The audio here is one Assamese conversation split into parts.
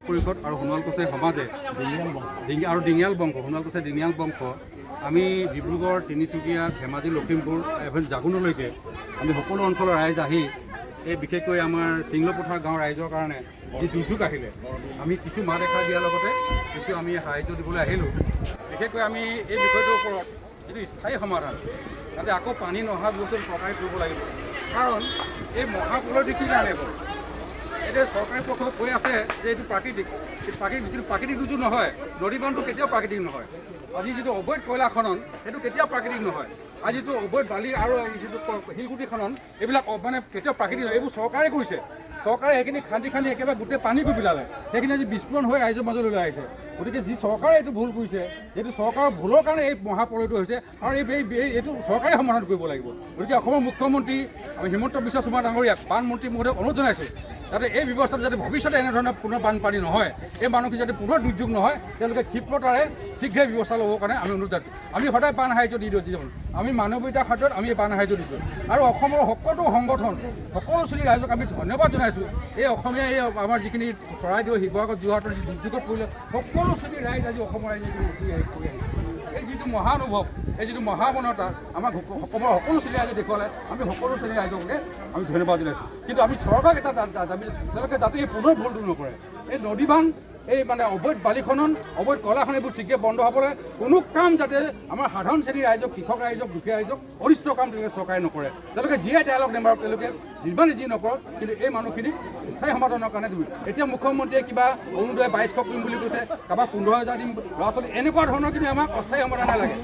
পৰিষদ আৰু সোণোৱাল কছাৰী সমাজে আৰু ডিঙিয়াল বংশ, সোণোৱাল কছাৰী ডিঙিয়াল বংশ আমি ডিব্ৰুগড়, তিনিচুকীয়া, ধেমাজি, লখিমপুৰ জাগুনলৈকে আমি সকলো অঞ্চলৰ ৰাইজ আহি এই বিশেষকৈ আমাৰ চিংলপথাৰ গাঁৱৰ ৰাইজৰ কাৰণে যি দুৰ্যোগ আহিলে আমি কিছু মাত এষাৰ দিয়াৰ লগতে কিছু আমি সাহায্য দিবলৈ আহিলোঁ। বিশেষকৈ আমি এই বিষয়টোৰ ওপৰত যিটো স্থায়ী সমাধান, তাতে আকৌ পানী নহা ব্যৱস্থা চৰকাৰে কৰিব লাগিব। কাৰণ এই মহাপ্ৰলয়টো কি কাৰণে হ'ব? এতিয়া চৰকাৰী পক্ষই কৈ আছে যে এইটো প্ৰাকৃতিক, যিটো প্ৰাকৃতিক দুৰ্যোগ নহয়। নদী বান্ধটো কেতিয়াও প্ৰাকৃতিক নহয়। আজি যিটো অবৈধ কয়লা খনন সেইটো কেতিয়াও প্ৰাকৃতিক নহয়। আজি যিটো অবৈধ বালি আৰু যিটো শিলগুটি খনন এইবিলাক মানে কেতিয়াও প্ৰাকৃতিক নহয়। এইবোৰ চৰকাৰে কৰিছে। চৰকাৰে সেইখিনি খান্দি একেবাৰে গোটেই পানী কৰি পেলালে। সেইখিনি আজি বিস্ফোৰণ হৈ ৰাইজৰ মাজলৈ ওলাই আহিছে। গতিকে যি চৰকাৰে এইটো ভুল কৰিছে, এইটো চৰকাৰৰ ভুলৰ কাৰণে এই মহাপ্ৰলয়টো হৈছে আৰু এইটো চৰকাৰে সমাধান কৰিব লাগিব। গতিকে অসমৰ মুখ্যমন্ত্ৰী আমি হিমন্ত বিশ্ব শৰ্মা ডাঙৰীয়াক বানমন্ত্ৰী মহোদয়ক অনুৰোধ জনাইছোঁ যাতে এই ব্যৱস্থাটো যাতে ভৱিষ্যতে এনেধৰণৰ পুনৰ বানপানী নহয়, এই মানুহখিনি যাতে পুনৰ দুৰ্যোগ নহয়, তেওঁলোকে ক্ষিপ্ৰতাৰে শীঘ্ৰে ব্যৱস্থা ল'বৰ কাৰণে আমি অনুৰোধ জনাইছোঁ। আমি সদায় বান সাহায্য দি দিওঁ, আমি মানৱীয়তাৰ ক্ষেত্ৰত আমি বান সাহায্য দিছোঁ আৰু অসমৰ সকলো সংগঠন, সকলো শ্ৰেণীৰ ৰাইজক আমি ধন্যবাদ জনাইছোঁ। এই অসমীয়া এই আমাৰ যিখিনি চৰাইদেউ, শিৱসাগৰ, যোৰহাটৰ যি দুৰ্যোগত পৰিলে সকলো শ্ৰেণীৰ ৰাইজ আজি অসমৰ ৰাইজে এই যিটো মহানুভৱ, এই যিটো মহামানৱতা আমাক অসমৰ সকলো শ্ৰেণীৰ ৰাইজে দেখুৱালে, আমি সকলো শ্ৰেণীৰ ৰাইজকে আমি ধন্যবাদ জনাইছোঁ। কিন্তু আমি চৰকাৰক এটা দাবী, তেওঁলোকে যাতে এই পুনৰ ভুলটো নকৰে। এই নদী বান্ধ, এই মানে অবৈধ বালি খনন, অবৈধ কয়লা খনন এইবোৰ শীঘ্ৰে বন্ধ হ'বলৈ কোনো কাম যাতে আমাৰ সাধাৰণ শ্ৰেণীৰ ৰাইজক, কৃষক ৰাইজক, দুখীয়া ৰাইজক অনিষ্ট কাম তেওঁলোকে চৰকাৰে নকৰে। তেওঁলোকে যিয়ে ডায়লগ নেমাৰক, তেওঁলোকে যিমানে যি নকৰক, কিন্তু এই মানুহখিনিক স্থায়ী সমাধানৰ কাৰণে দিব। এতিয়া মুখ্যমন্ত্ৰীয়ে কিবা অৰুণোদয় 2200 কৰিম বুলি কৈছে, কাৰোবাক 15,000 দিম, ল'ৰা ছোৱালী এনেকুৱা ধৰণৰ কিন্তু আমাক অস্থায়ী সমাধান নালাগে।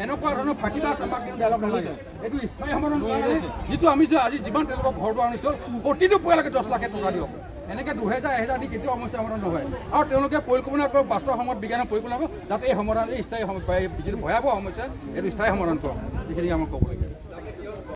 এনেকুৱা ধৰণৰ ফাঁকিবাজ আমাক কিন্তু ডায়লগ নালাগে। এইটো স্থায়ী সমাধান কাৰণে যিটো আমি আজি যিমান তেওঁলোকক ঘৰ দুৱাৰ আনিছোঁ, প্ৰতিটো পৰিয়ালকে 10 লাখ টকা দিয়ক। এনেকৈ 2000, 1000 দি কেতিয়াও সমস্যা সমাধান নহয়। আৰু তেওঁলোকে পৰিকল্পনা কৰক, বাস্তৱ সময়ত বিজ্ঞানৰ পৰিকল্পনা কৰক, যাতে এই সমাধান, এই স্থায়ী যিটো ভয়াৱহ সমস্যা এইটো স্থায়ী সমাধান কৰক। এইখিনি আমাক ক'ব লাগে।